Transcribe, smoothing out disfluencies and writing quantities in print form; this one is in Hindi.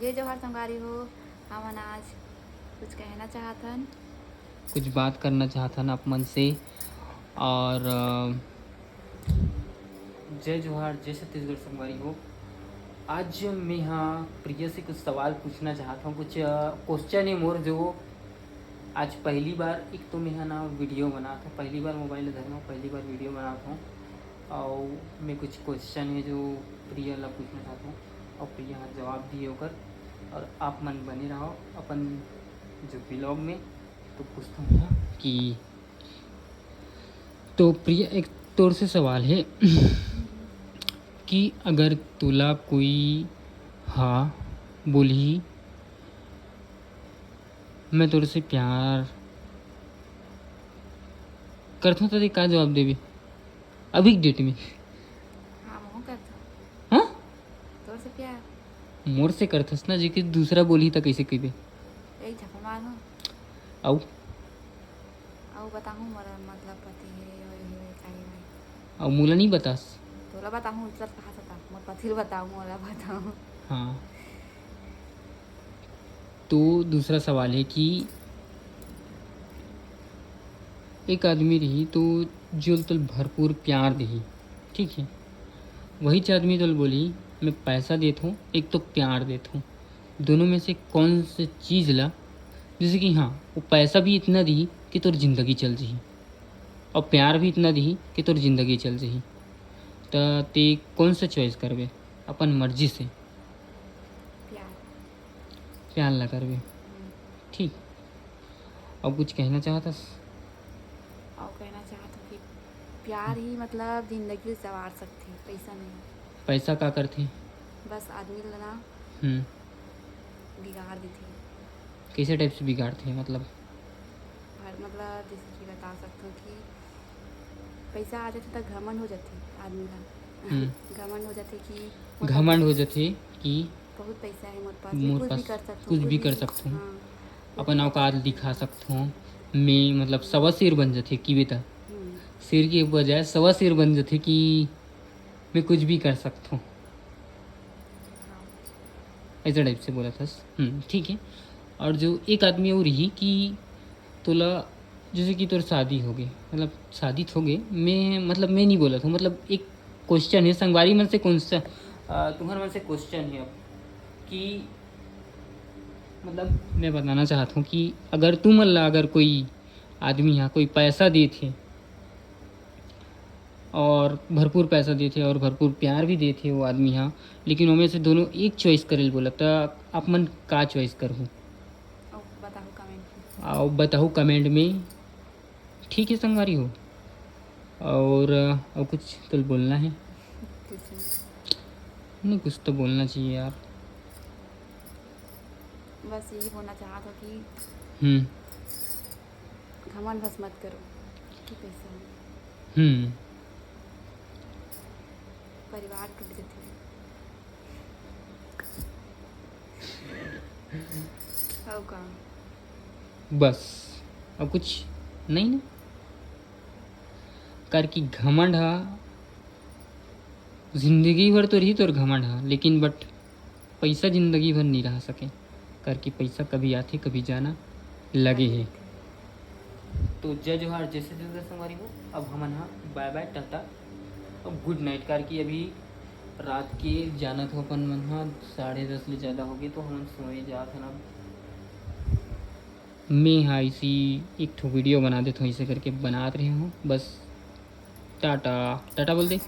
जय जोहार संगारी हो। हमन आज कुछ कहना चाहथन। कुछ बात करना चाहता ना आप मन से। और जय जोहार, जय छत्तीसगढ़ संगवारी हो। आज मैं यहाँ प्रिय से कुछ सवाल पूछना चाहता हूँ। कुछ क्वेश्चन है मोर जो आज पहली बार, एक तो मैं ना वीडियो बना था, पहली बार मोबाइल धरना, पहली बार वीडियो बनाता हूँ। और मैं कुछ क्वेश्चन है जो प्रिय ला पूछना चाहता हूँ और प्रिय जवाब दिए होकर। और आप मन बने रहो अपन जो ब्लॉग में। तो पूछता हूँ यहाँ कि तो प्रिय एक तौर से सवाल है कि अगर तुला कोई हाँ बोली मैं तोरे से प्यार करता हूँ तो का जवाब देबे अभी के डेट में? हाँ मोह करथो। हाँ, तोर से प्यार मोर से करथस ना, जेके दूसरा बोली तो कैसे कहिबे? यही झपा मानो। आउ और बताहूँ मोरा मतलब पति है होए काहे भाई। और मोला नहीं बतास? तोला बताहूँ इज्जत कहाँ से था मोर पति बताऊँ मोला बताऊँ। हाँ, तो दूसरा सवाल है कि एक आदमी रही तो जो तल भरपूर प्यार दही, ठीक है, वही आदमी तल बोली मैं पैसा देता हूँ, एक तो प्यार देता हूँ, दोनों में से कौन सी चीज़ ला? जैसे कि हाँ, वो पैसा भी इतना दी कि तोर जिंदगी चल जही और प्यार भी इतना दी कि तोर जिंदगी चल जही, तो ते कौन सा चॉइस करबे अपन मर्जी से? प्यार। प्यार ला करबे, ठीक। अब कुछ कहना चाहता? और कहना चाहत हूँ कि प्यार ही मतलब जिंदगी सवार सकती, पैसा नहीं। पैसा का करथे? बस आदमी ला ना हम्म, बिगाड़ देती। कैसे टाइप से बिगाड़ते मतलब? मतलब जैसे कि बता सकते हो कि पैसा आ जाते तो घमंड हो जाते आदमी ला। घमंड हो जाते कि मोर पास घमंड हो जाते कि बहुत पैसा है मोर पास, मैं मोर कुछ भी पास कर सकता हूँ, कुछ कुछ भी भी। कर सकता हूँ, हाँ, कुछ भी अपन कर औकात सकते दिखा हैं। सकता हूँ। मैं मतलब सवा शेर बन जाते कि बेटा, हम्म, शेर के बजाय सवा शेर बन जाते कि मैं कुछ भी कर सकता हूँ, हाँ, ऐसा टाइप से बोला था। ठीक है। और जो एक आदमी और ही कि तोला जैसे कि तोर शादी हो गई, मतलब शादी हो गई, मैं नहीं बोला था, मतलब एक क्वेश्चन है संगवारी मन से, कौन सा तुम्हारे मन से क्वेश्चन है अब कि मतलब मैं बताना चाहता हूँ कि अगर तुम अल्लाह अगर कोई आदमी यहाँ कोई पैसा दे थे और भरपूर पैसा दे थे और भरपूर प्यार भी दे थे वो आदमी यहाँ, लेकिन उनमें से दोनों एक चॉइस करे बोला तो आप मन का चॉइस करूँ? और बताओ कमेंट में। आओ बताओ कमेंट में, ठीक है संगवारी हो। और कुछ तो बोलना है? कुछ नहीं, कुछ तो बोलना चाहिए यार। बस यही बोलना चाहता हूँ कि हम्म घमंड बस मत करो कि पैसा है। हम्म परिवार टूट जाते और का। बस, अब कुछ नहीं ना कर कि घमंड हा जिंदगी भर तो रही तोर घमंड हा, लेकिन बट पैसा जिंदगी भर नहीं रह सके, कर कि पैसा कभी आते कभी जाना लगे लगे है। रहते। तो जय जोहार, जैसे जैसे संगवारी हो। अब हम हाँ बाय बाय टाटा अब गुड नाइट, कार की अभी रात के जाना था अपन मन हाँ 10:30 ले ज़्यादा हो गए तो हम सोए जा था ना। मैं हाँ इसी एक ठो वीडियो बना देता हूँ, इसे करके बना रहे हूँ बस। टाटा टाटा बोल दे।